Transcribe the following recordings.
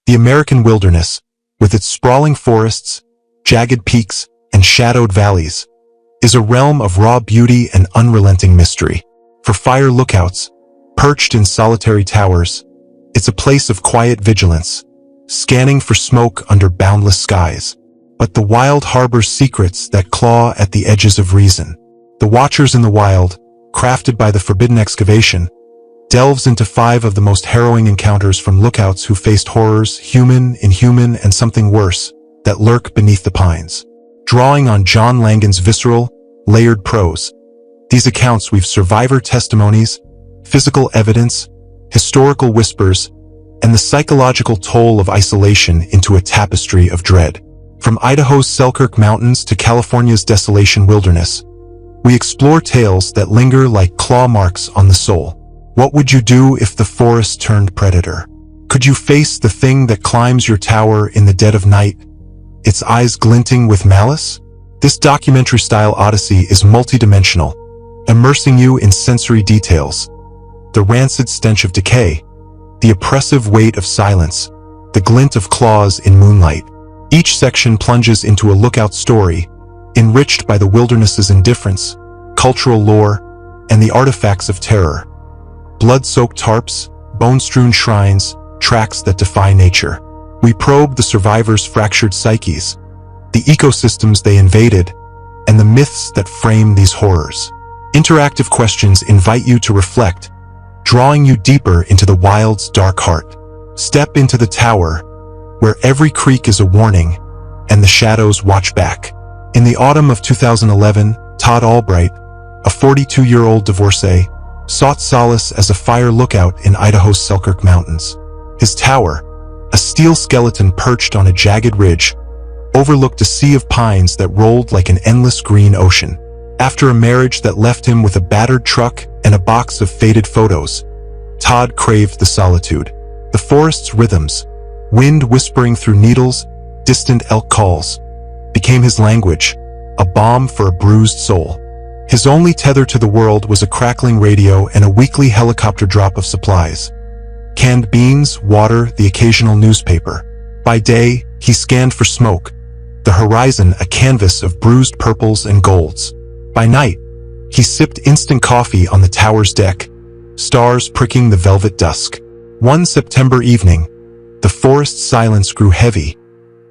The American wilderness, with its sprawling forests, jagged peaks, and shadowed valleys, is a realm of raw beauty and unrelenting mystery. For fire lookouts, perched in solitary towers, it's a place of quiet vigilance, scanning for smoke under boundless skies. But the wild harbors secrets that claw at the edges of reason. The Watchers in the Wild, crafted by the Forbidden Excavation, delves into 5 of the most harrowing encounters from lookouts who faced horrors, human, inhuman, and something worse, that lurk beneath the pines. Drawing on John Langan's visceral, layered prose, these accounts weave survivor testimonies, physical evidence, historical whispers, and the psychological toll of isolation into a tapestry of dread. From Idaho's Selkirk Mountains to California's desolation wilderness, we explore tales that linger like claw marks on the soul. What would you do if the forest turned predator? Could you face the thing that climbs your tower in the dead of night, its eyes glinting with malice? This documentary-style odyssey is multidimensional, immersing you in sensory details, the rancid stench of decay, the oppressive weight of silence, the glint of claws in moonlight. Each section plunges into a lookout story, enriched by the wilderness's indifference, cultural lore, and the artifacts of terror. Blood-soaked tarps, bone-strewn shrines, tracks that defy nature. We probe the survivors' fractured psyches, the ecosystems they invaded, and the myths that frame these horrors. Interactive questions invite you to reflect, drawing you deeper into the wild's dark heart. Step into the tower, where every creak is a warning, and the shadows watch back. In the autumn of 2011, Todd Albright, a 42-year-old divorcee, sought solace as a fire lookout in Idaho's Selkirk Mountains. His tower, a steel skeleton perched on a jagged ridge, overlooked a sea of pines that rolled like an endless green ocean. After a marriage that left him with a battered truck and a box of faded photos, Todd craved the solitude. The forest's rhythms, wind whispering through needles, distant elk calls, became his language, a balm for a bruised soul. His only tether to the world was a crackling radio and a weekly helicopter drop of supplies. Canned beans, water, the occasional newspaper. By day, he scanned for smoke, the horizon a canvas of bruised purples and golds. By night, he sipped instant coffee on the tower's deck, stars pricking the velvet dusk. One September evening, the forest's silence grew heavy,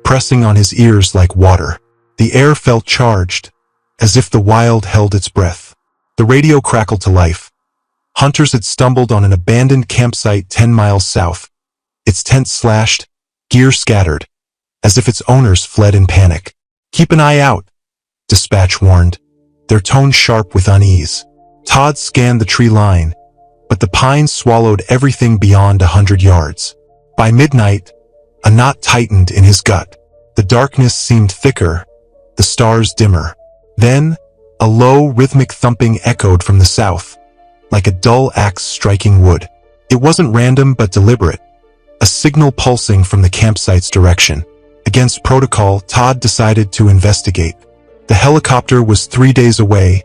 pressing on his ears like water. The air felt charged, as if the wild held its breath. The radio crackled to life. Hunters had stumbled on an abandoned campsite 10 miles south, its tent slashed, gear scattered, as if its owners fled in panic. "Keep an eye out," dispatch warned, their tone sharp with unease. Todd scanned the tree line, but the pines swallowed everything beyond 100 yards. By midnight, a knot tightened in his gut. The darkness seemed thicker, the stars dimmer. Then, a low, rhythmic thumping echoed from the south, like a dull axe striking wood. It wasn't random but deliberate, a signal pulsing from the campsite's direction. Against protocol, Todd decided to investigate. The helicopter was 3 days away,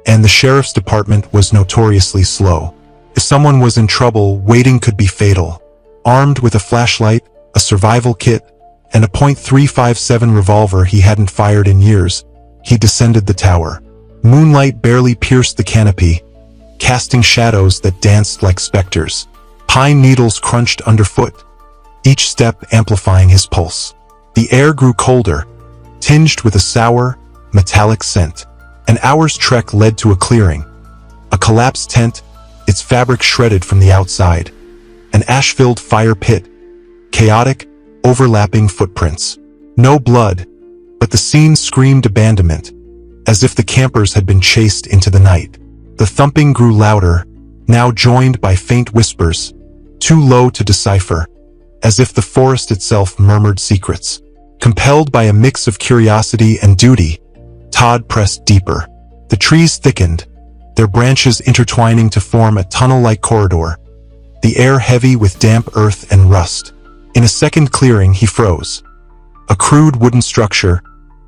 and the sheriff's department was notoriously slow. If someone was in trouble, waiting could be fatal. Armed with a flashlight, a survival kit, and a .357 revolver he hadn't fired in years, he descended the tower. Moonlight barely pierced the canopy, casting shadows that danced like specters. Pine needles crunched underfoot, each step amplifying his pulse. The air grew colder, tinged with a sour, metallic scent. An hour's trek led to a clearing, a collapsed tent, its fabric shredded from the outside, an ash-filled fire pit, chaotic, overlapping footprints. No blood, but the scene screamed abandonment, as if the campers had been chased into the night. The thumping grew louder, now joined by faint whispers, too low to decipher, as if the forest itself murmured secrets. Compelled by a mix of curiosity and duty, Todd pressed deeper. The trees thickened, their branches intertwining to form a tunnel-like corridor, the air heavy with damp earth and rust. In a second clearing, he froze. A crude wooden structure,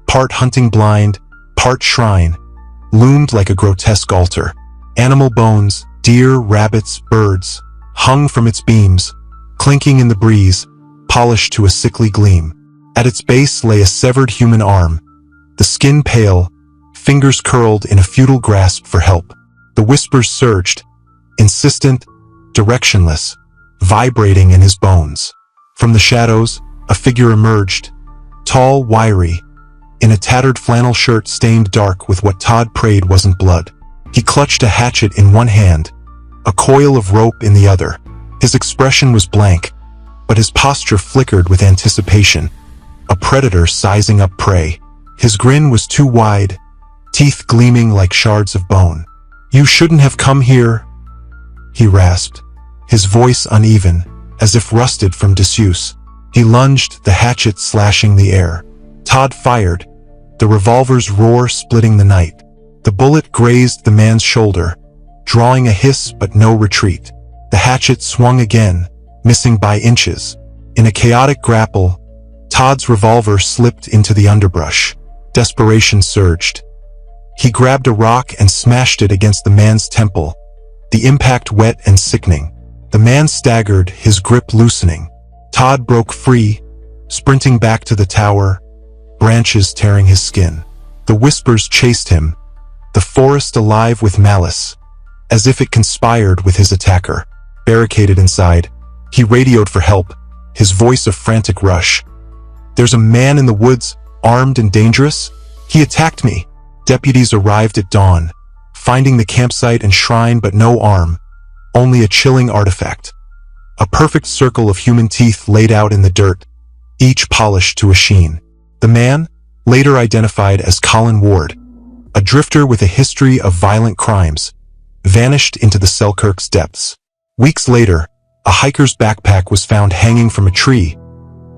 part hunting blind, part shrine, loomed like a grotesque altar. Animal bones, deer, rabbits, birds, hung from its beams, clinking in the breeze, polished to a sickly gleam. At its base lay a severed human arm, the skin pale, fingers curled in a futile grasp for help. The whispers surged, insistent, directionless, vibrating in his bones. From the shadows, a figure emerged, tall, wiry, in a tattered flannel shirt stained dark with what Todd prayed wasn't blood. He clutched a hatchet in one hand, a coil of rope in the other. His expression was blank, but his posture flickered with anticipation, a predator sizing up prey. His grin was too wide, teeth gleaming like shards of bone. "You shouldn't have come here," he rasped, his voice uneven, as if rusted from disuse. He lunged, the hatchet slashing the air. Todd fired, the revolver's roar splitting the night. The bullet grazed the man's shoulder, drawing a hiss but no retreat. The hatchet swung again, missing by inches. In a chaotic grapple, Todd's revolver slipped into the underbrush. Desperation surged. He grabbed a rock and smashed it against the man's temple, the impact wet and sickening. The man staggered, his grip loosening. Todd broke free, sprinting back to the tower, branches tearing his skin. The whispers chased him, the forest alive with malice, as if it conspired with his attacker. Barricaded inside, he radioed for help, his voice a frantic rush. "There's a man in the woods, armed and dangerous. He attacked me." Deputies arrived at dawn, finding the campsite and shrine but no arm, only a chilling artifact. A perfect circle of human teeth laid out in the dirt, each polished to a sheen. The man, later identified as Colin Ward, a drifter with a history of violent crimes, vanished into the Selkirk's depths. Weeks later, a hiker's backpack was found hanging from a tree,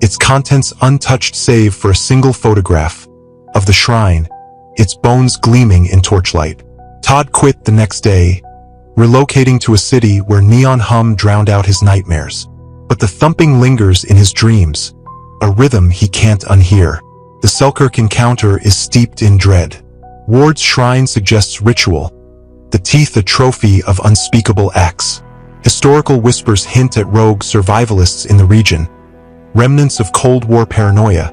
its contents untouched save for a single photograph of the shrine, its bones gleaming in torchlight. Todd quit the next day, relocating to a city where neon hum drowned out his nightmares. But the thumping lingers in his dreams, a rhythm he can't unhear. The Selkirk encounter is steeped in dread. Ward's shrine suggests ritual, the teeth a trophy of unspeakable acts. Historical whispers hint at rogue survivalists in the region, remnants of Cold War paranoia,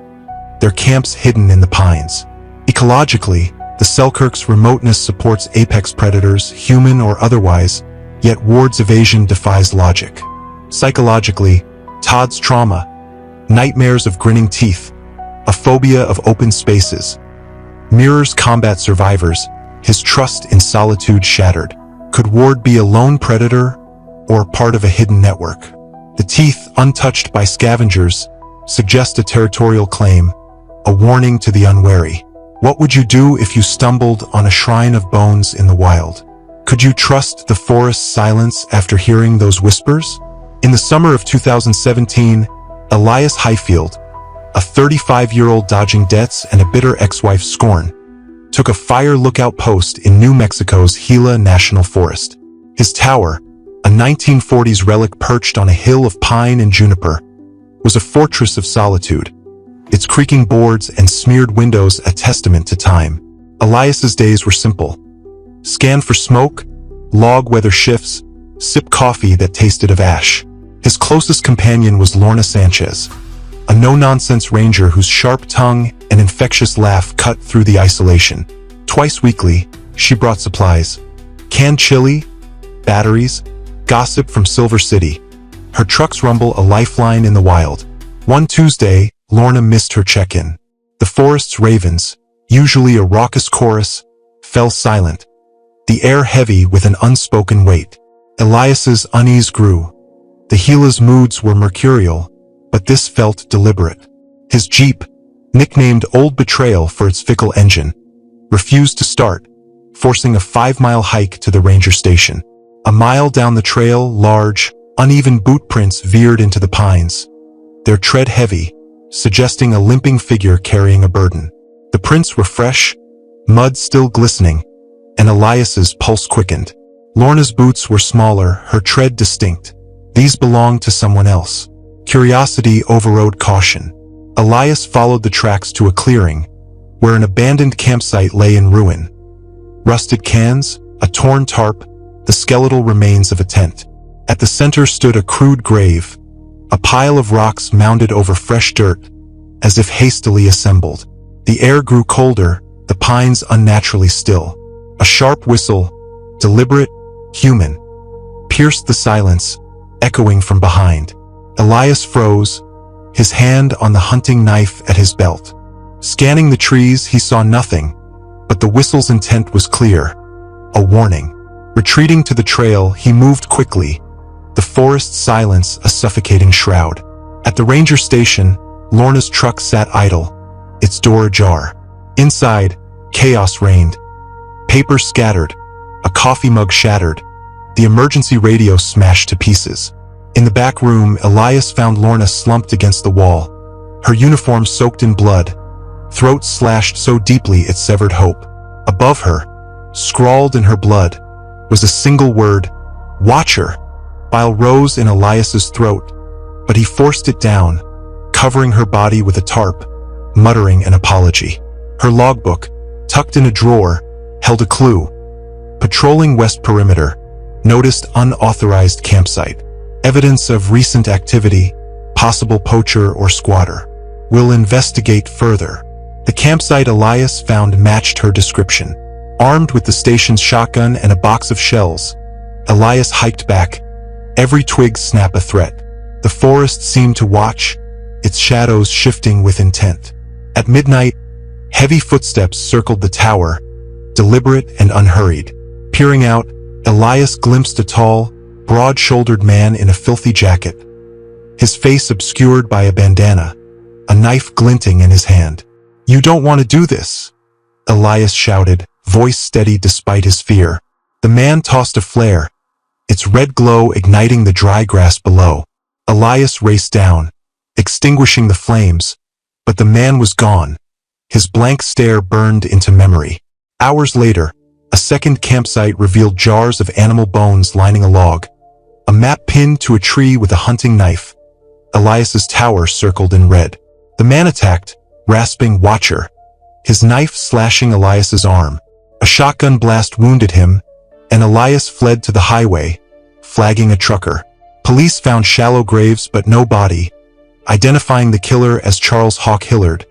their camps hidden in the pines. Ecologically, the Selkirk's remoteness supports apex predators, human or otherwise, yet Ward's evasion defies logic. Psychologically, Todd's trauma, nightmares of grinning teeth, a phobia of open spaces, mirrors combat survivors, his trust in solitude shattered. Could Ward be a lone predator or part of a hidden network? The teeth, untouched by scavengers, suggest a territorial claim, a warning to the unwary. What would you do if you stumbled on a shrine of bones in the wild? Could you trust the forest's silence after hearing those whispers? In the summer of 2017, Elias Highfield, a 35-year-old dodging debts and a bitter ex-wife's scorn, took a fire lookout post in New Mexico's Gila National Forest. His tower, a 1940s relic perched on a hill of pine and juniper, was a fortress of solitude, its creaking boards and smeared windows a testament to time. Elias's days were simple. Scan for smoke, log weather shifts, sip coffee that tasted of ash. His closest companion was Lorna Sanchez, a no-nonsense ranger whose sharp tongue and infectious laugh cut through the isolation. Twice weekly, she brought supplies: canned chili, batteries, gossip from Silver City. Her trucks rumble a lifeline in the wild. One Tuesday, Lorna missed her check-in. The forest's ravens, usually a raucous chorus, fell silent, the air heavy with an unspoken weight. Elias's unease grew. The Gila's moods were mercurial, but this felt deliberate. His Jeep, nicknamed Old Betrayal for its fickle engine, refused to start, forcing a 5-mile hike to the ranger station. A mile down the trail, large, uneven boot prints veered into the pines, their tread heavy, suggesting a limping figure carrying a burden. The prints were fresh, mud still glistening, and Elias's pulse quickened. Lorna's boots were smaller, her tread distinct. These belonged to someone else. Curiosity overrode caution. Elias followed the tracks to a clearing, where an abandoned campsite lay in ruin. Rusted cans, a torn tarp, the skeletal remains of a tent. At the center stood a crude grave, a pile of rocks mounded over fresh dirt, as if hastily assembled. The air grew colder, the pines unnaturally still. A sharp whistle, deliberate, human, pierced the silence, echoing from behind. Elias froze, his hand on the hunting knife at his belt. Scanning the trees, he saw nothing, but the whistle's intent was clear, a warning. Retreating to the trail, he moved quickly, the forest silence a suffocating shroud. At the ranger station, Lorna's truck sat idle, its door ajar. Inside, chaos reigned. Papers scattered, a coffee mug shattered, the emergency radio smashed to pieces. In the back room, Elias found Lorna slumped against the wall, her uniform soaked in blood, throat slashed so deeply it severed hope. Above her, scrawled in her blood, was a single word, "Watcher." Bile rose in Elias's throat, but he forced it down, covering her body with a tarp, muttering an apology. Her logbook, tucked in a drawer, held a clue. Patrolling West Perimeter, noticed unauthorized campsite. Evidence of recent activity, possible poacher or squatter. Will investigate further. The campsite Elias found matched her description. Armed with the station's shotgun and a box of shells, Elias hiked back, every twig snap a threat. The forest seemed to watch, its shadows shifting with intent. At midnight, heavy footsteps circled the tower, deliberate and unhurried. Peering out, Elias glimpsed a tall, broad-shouldered man in a filthy jacket, his face obscured by a bandana, a knife glinting in his hand. "You don't want to do this," Elias shouted, voice steady despite his fear. The man tossed a flare, its red glow igniting the dry grass below. Elias raced down, extinguishing the flames, but the man was gone. His blank stare burned into memory. Hours later, a second campsite revealed jars of animal bones lining a log, a map pinned to a tree with a hunting knife. Elias's tower circled in red. The man attacked, rasping "Watcher," his knife slashing Elias's arm. A shotgun blast wounded him, and Elias fled to the highway, flagging a trucker. Police found shallow graves but no body, identifying the killer as Charles Hawk Hillard,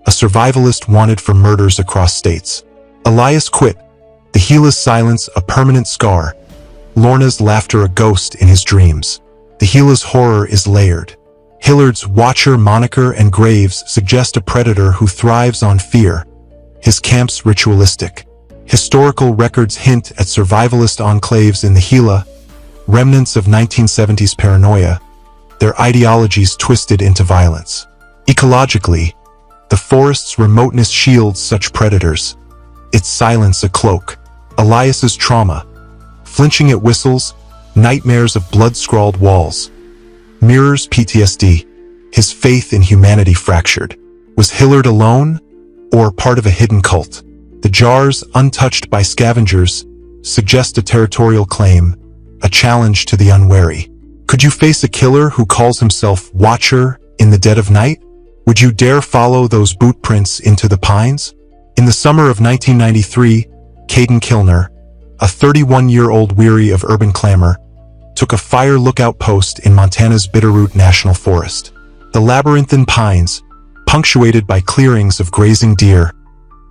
a survivalist wanted for murders across states. Elias quit, the Gila's silence a permanent scar, Lorna's laughter a ghost in his dreams. The Gila's horror is layered. Hillard's Watcher moniker and graves suggest a predator who thrives on fear, his camps ritualistic. Historical records hint at survivalist enclaves in the Gila, remnants of 1970s paranoia, their ideologies twisted into violence. Ecologically, the forest's remoteness shields such predators, its silence a cloak. Elias's trauma, flinching at whistles, nightmares of blood-scrawled walls, mirrors PTSD, his faith in humanity fractured. Was Hillard alone, or part of a hidden cult? The jars, untouched by scavengers, suggest a territorial claim, a challenge to the unwary. Could you face a killer who calls himself Watcher in the dead of night? Would you dare follow those boot prints into the pines? In the summer of 1993, Caden Kilner, a 31-year-old weary of urban clamor, took a fire lookout post in Montana's Bitterroot National Forest. The labyrinthine pines, punctuated by clearings of grazing deer,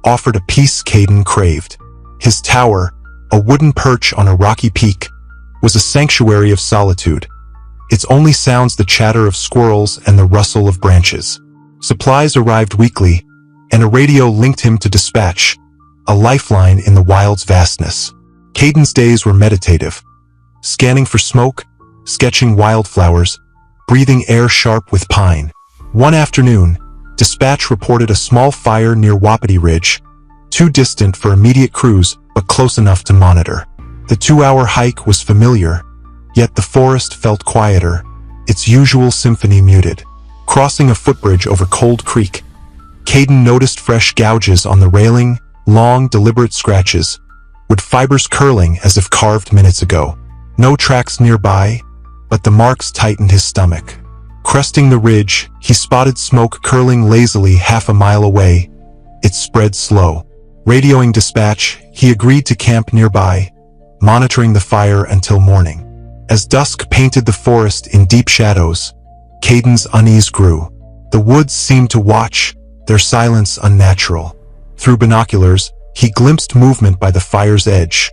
offered a peace Caden craved. His tower, a wooden perch on a rocky peak, was a sanctuary of solitude, its only sounds the chatter of squirrels and the rustle of branches. Supplies arrived weekly, and a radio linked him to dispatch, a lifeline in the wild's vastness. Caden's days were meditative, scanning for smoke, sketching wildflowers, breathing air sharp with pine. One afternoon, dispatch reported a small fire near Wapiti Ridge, too distant for immediate crews but close enough to monitor. The 2-hour hike was familiar, yet the forest felt quieter, its usual symphony muted. Crossing a footbridge over Cold Creek, Caden noticed fresh gouges on the railing, long, deliberate scratches, with fibers curling as if carved minutes ago. No tracks nearby, but the marks tightened his stomach. Cresting the ridge, he spotted smoke curling lazily half a mile away. It spread slow. Radioing dispatch, he agreed to camp nearby, monitoring the fire until morning. As dusk painted the forest in deep shadows, Caden's unease grew. The woods seemed to watch, their silence unnatural. Through binoculars, he glimpsed movement by the fire's edge.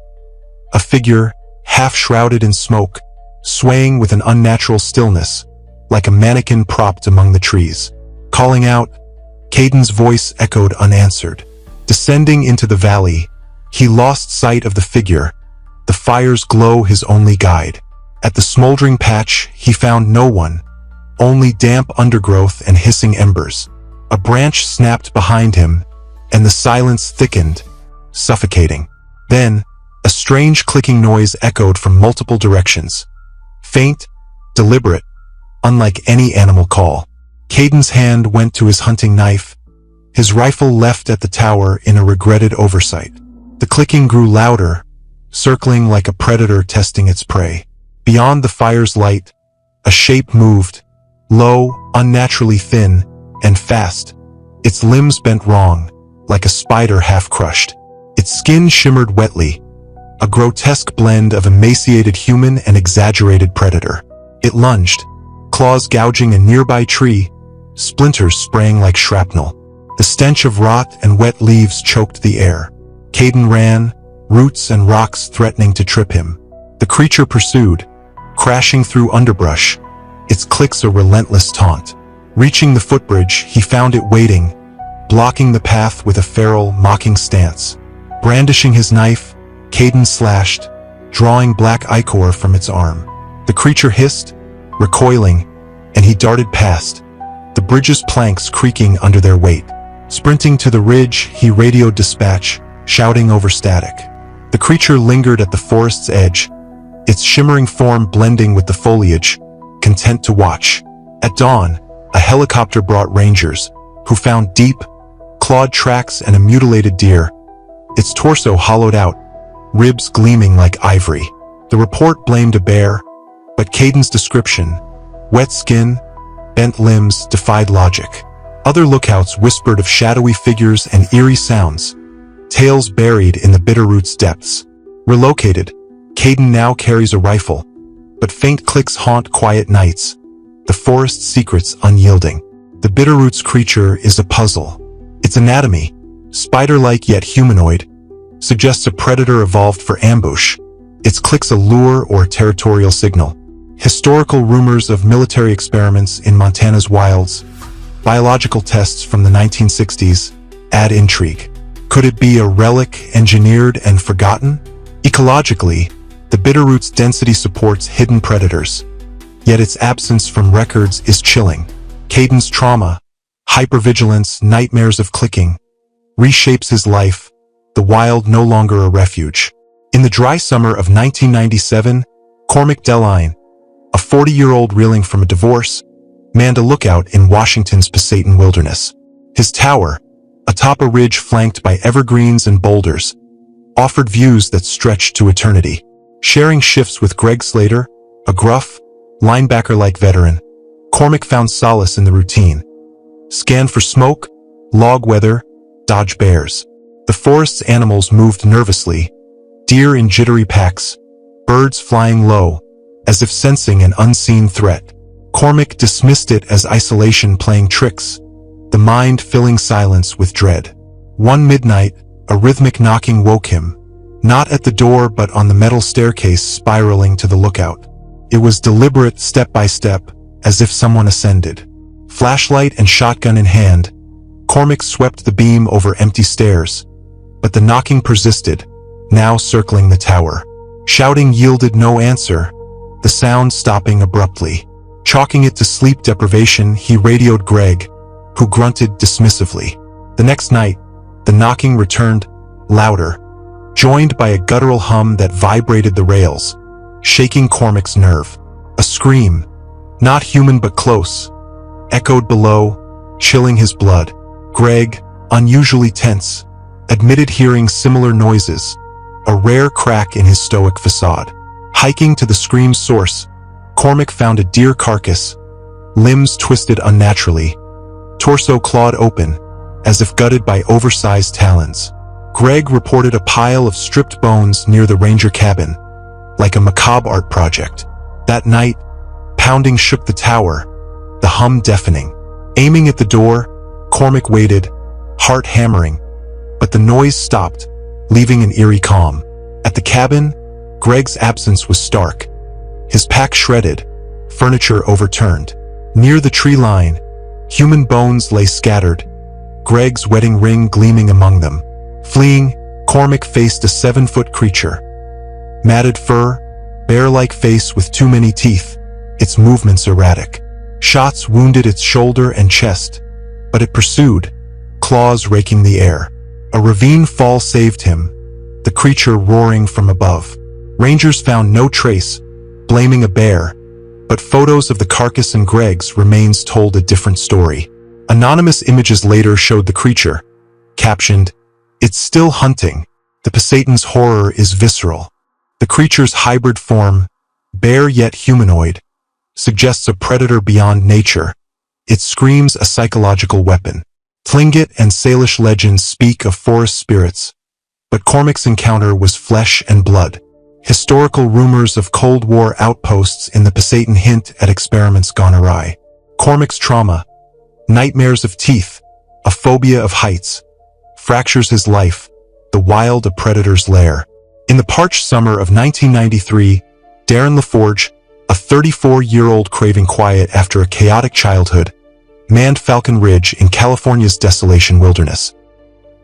A figure, half shrouded in smoke, swaying with an unnatural stillness, like a mannequin propped among the trees. Calling out, Caden's voice echoed unanswered. Descending into the valley, he lost sight of the figure, the fire's glow his only guide. At the smoldering patch, he found no one, only damp undergrowth and hissing embers. A branch snapped behind him, and the silence thickened, suffocating. Then, a strange clicking noise echoed from multiple directions. Faint, deliberate, unlike any animal call. Caden's hand went to his hunting knife, his rifle left at the tower in a regretted oversight. The clicking grew louder, circling like a predator testing its prey. Beyond the fire's light, a shape moved, low, unnaturally thin, and fast. Its limbs bent wrong, like a spider half-crushed. Its skin shimmered wetly, a grotesque blend of emaciated human and exaggerated predator. It lunged, claws gouging a nearby tree, splinters spraying like shrapnel. The stench of rot and wet leaves choked the air. Caden ran, roots and rocks threatening to trip him. The creature pursued, crashing through underbrush, its clicks a relentless taunt. Reaching the footbridge, he found it waiting, blocking the path with a feral, mocking stance. Brandishing his knife, Caden slashed, drawing black ichor from its arm. The creature hissed, recoiling, and he darted past, the bridge's planks creaking under their weight. Sprinting to the ridge, he radioed dispatch, shouting over static. The creature lingered at the forest's edge, its shimmering form blending with the foliage, content to watch. At dawn, a helicopter brought rangers, who found deep, clawed tracks and a mutilated deer, its torso hollowed out, ribs gleaming like ivory. The report blamed a bear, but Caden's description, wet skin, bent limbs, defied logic. Other lookouts whispered of shadowy figures and eerie sounds, tales buried in the Bitterroot's depths. Relocated, Caden now carries a rifle, but faint clicks haunt quiet nights, the forest's secrets unyielding. The Bitterroot's creature is a puzzle. Its anatomy, spider-like yet humanoid, suggests a predator evolved for ambush. Its clicks a lure or territorial signal. Historical rumors of military experiments in Montana's wilds, biological tests from the 1960s, add intrigue. Could it be a relic engineered and forgotten? Ecologically, the Bitterroot's density supports hidden predators, yet its absence from records is chilling. Caden's trauma, hypervigilance, nightmares of clicking, reshapes his life, the wild no longer a refuge. In the dry summer of 1997, Cormac Deline, a 40-year-old reeling from a divorce, manned a lookout in Washington's Passaitan wilderness. His tower, atop a ridge flanked by evergreens and boulders, offered views that stretched to eternity. Sharing shifts with Greg Slater, a gruff, linebacker-like veteran, Cormac found solace in the routine. Scan for smoke, log weather, dodge bears. The forest's animals moved nervously, deer in jittery packs, birds flying low, as if sensing an unseen threat. Cormac dismissed it as isolation playing tricks, the mind filling silence with dread. One midnight, a rhythmic knocking woke him, not at the door but on the metal staircase spiraling to the lookout. It was deliberate, step by step, as if someone ascended. Flashlight and shotgun in hand, Cormac swept the beam over empty stairs, but the knocking persisted, now circling the tower. Shouting yielded no answer, the sound stopping abruptly. Chalking it to sleep deprivation, he radioed Greg, who grunted dismissively. The next night, the knocking returned, louder, joined by a guttural hum that vibrated the rails, shaking Cormac's nerve. A scream, not human but close, echoed below, chilling his blood. Greg, unusually tense, admitted hearing similar noises, a rare crack in his stoic facade. Hiking to the scream's source, Cormac found a deer carcass, limbs twisted unnaturally, torso clawed open, as if gutted by oversized talons. Greg reported a pile of stripped bones near the ranger cabin, like a macabre art project. That night, pounding shook the tower, the hum deafening. Aiming at the door, Cormac waited, heart hammering, but the noise stopped, leaving an eerie calm. At the cabin, Greg's absence was stark. His pack shredded, furniture overturned. Near the tree line, human bones lay scattered, Greg's wedding ring gleaming among them. Fleeing, Cormac faced a 7-foot creature. Matted fur, bear-like face with too many teeth, its movements erratic. Shots wounded its shoulder and chest, but it pursued, claws raking the air. A ravine fall saved him, the creature roaring from above. Rangers found no trace, blaming a bear, but photos of the carcass and Greg's remains told a different story. Anonymous images later showed the creature, captioned, "It's still hunting. The Poseidon's horror is visceral." The creature's hybrid form, bear yet humanoid, suggests a predator beyond nature. It screams a psychological weapon. Tlingit and Salish legends speak of forest spirits, but Cormac's encounter was flesh and blood. Historical rumors of Cold War outposts in the Poseidon hint at experiments gone awry. Cormac's trauma, nightmares of teeth, a phobia of heights, fractures his life, the wild a predator's lair. In the parched summer of 1993, Darren LaForge, a 34-year-old craving quiet after a chaotic childhood, manned Falcon Ridge in California's desolation wilderness.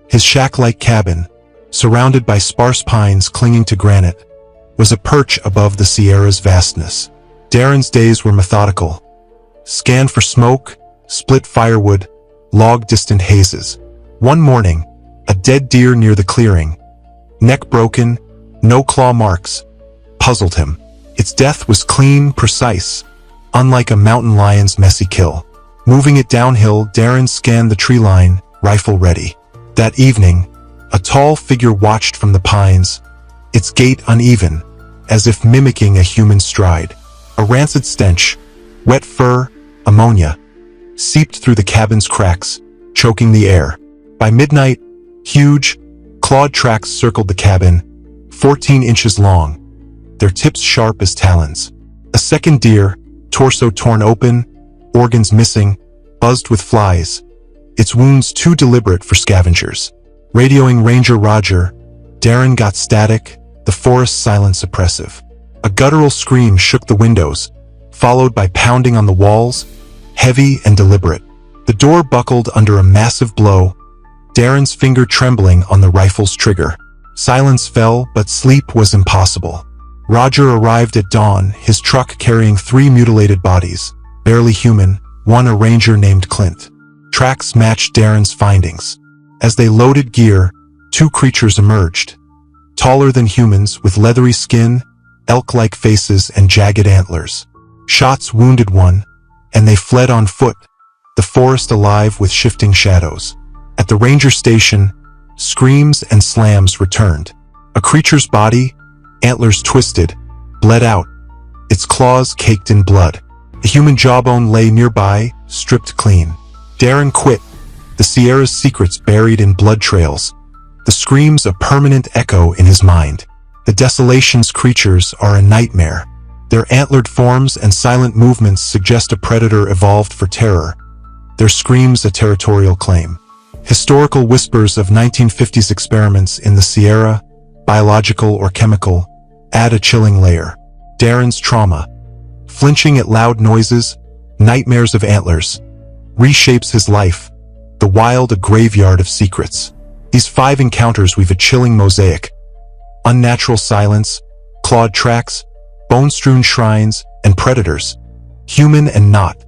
His shack-like cabin, surrounded by sparse pines clinging to granite, was a perch above the Sierra's vastness. Darren's days were methodical. Scan for smoke, split firewood, log distant hazes. One morning, a dead deer near the clearing, neck broken, no claw marks, puzzled him. Its death was clean, precise, unlike a mountain lion's messy kill. Moving it downhill, Darren scanned the tree line, rifle ready. That evening, a tall figure watched from the pines, its gait uneven, as if mimicking a human stride. A rancid stench, wet fur, ammonia, seeped through the cabin's cracks, choking the air. By midnight, huge, clawed tracks circled the cabin, 14 inches long, their tips sharp as talons. A second deer, torso torn open, organs missing, buzzed with flies, its wounds too deliberate for scavengers. Radioing Ranger Roger, Darren got static, the forest silence oppressive. A guttural scream shook the windows, followed by pounding on the walls, heavy and deliberate. The door buckled under a massive blow, Darren's finger trembling on the rifle's trigger. Silence fell, but sleep was impossible. Roger arrived at dawn, his truck carrying 3 mutilated bodies, barely human, one a ranger named Clint. Tracks matched Darren's findings. As they loaded gear, 2 creatures emerged. Taller than humans, with leathery skin, elk-like faces, and jagged antlers. Shots wounded one, and they fled on foot, the forest alive with shifting shadows. At the ranger station, screams and slams returned. A creature's body, antlers twisted, bled out, its claws caked in blood. A human jawbone lay nearby, stripped clean. Darren quit, the Sierra's secrets buried in blood trails, the screams a permanent echo in his mind. The desolation's creatures are a nightmare. Their antlered forms and silent movements suggest a predator evolved for terror, their screams a territorial claim. Historical whispers of 1950s experiments in the Sierra, biological or chemical, add a chilling layer. Darren's trauma, flinching at loud noises, nightmares of antlers, reshapes his life, the wild a graveyard of secrets. These 5 encounters weave a chilling mosaic. Unnatural silence, clawed tracks, bone-strewn shrines, and predators, human and not,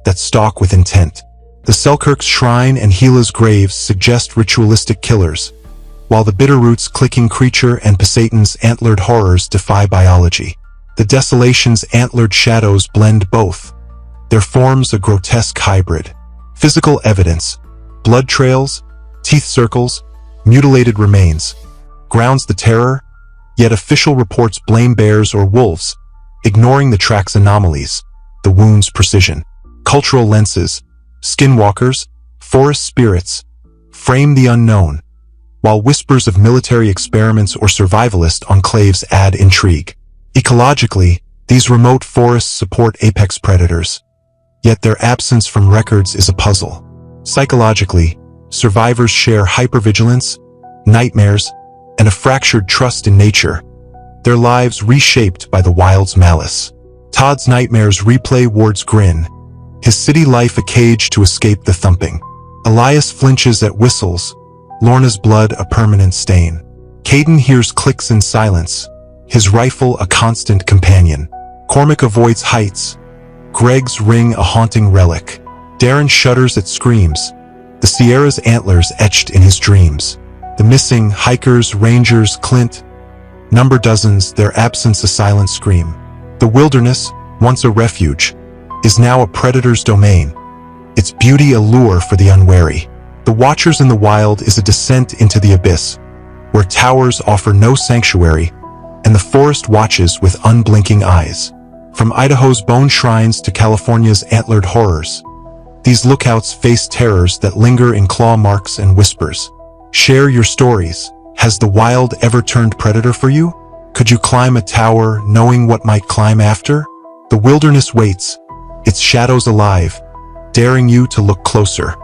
that stalk with intent. The Selkirk's shrine and Gila's graves suggest ritualistic killers, while the Bitterroot's clicking creature and Poseidon's antlered horrors defy biology. The desolation's antlered shadows blend both, their forms a grotesque hybrid. Physical evidence, blood trails, teeth circles, mutilated remains, grounds the terror, yet official reports blame bears or wolves, ignoring the track's anomalies, the wound's precision. Cultural lenses, skinwalkers, forest spirits, frame the unknown, while whispers of military experiments or survivalist enclaves add intrigue. Ecologically, these remote forests support apex predators, yet their absence from records is a puzzle. Psychologically, survivors share hypervigilance, nightmares, and a fractured trust in nature, their lives reshaped by the wild's malice. Todd's nightmares replay Ward's grin, his city life a cage to escape the thumping. Elias flinches at whistles, Lorna's blood a permanent stain. Caden hears clicks in silence, his rifle a constant companion. Cormac avoids heights, Greg's ring a haunting relic. Darren shudders at screams, the Sierra's antlers etched in his dreams. The missing hikers, rangers, Clint number dozens, their absence a silent scream. The wilderness, once a refuge, is now a predator's domain, its beauty a lure for the unwary. The Watchers in the Wild is a descent into the abyss, where towers offer no sanctuary, and the forest watches with unblinking eyes. From Idaho's bone shrines to California's antlered horrors, these lookouts face terrors that linger in claw marks and whispers. Share your stories. Has the wild ever turned predator for you? Could you climb a tower knowing what might climb after? The wilderness waits, its shadows alive, daring you to look closer.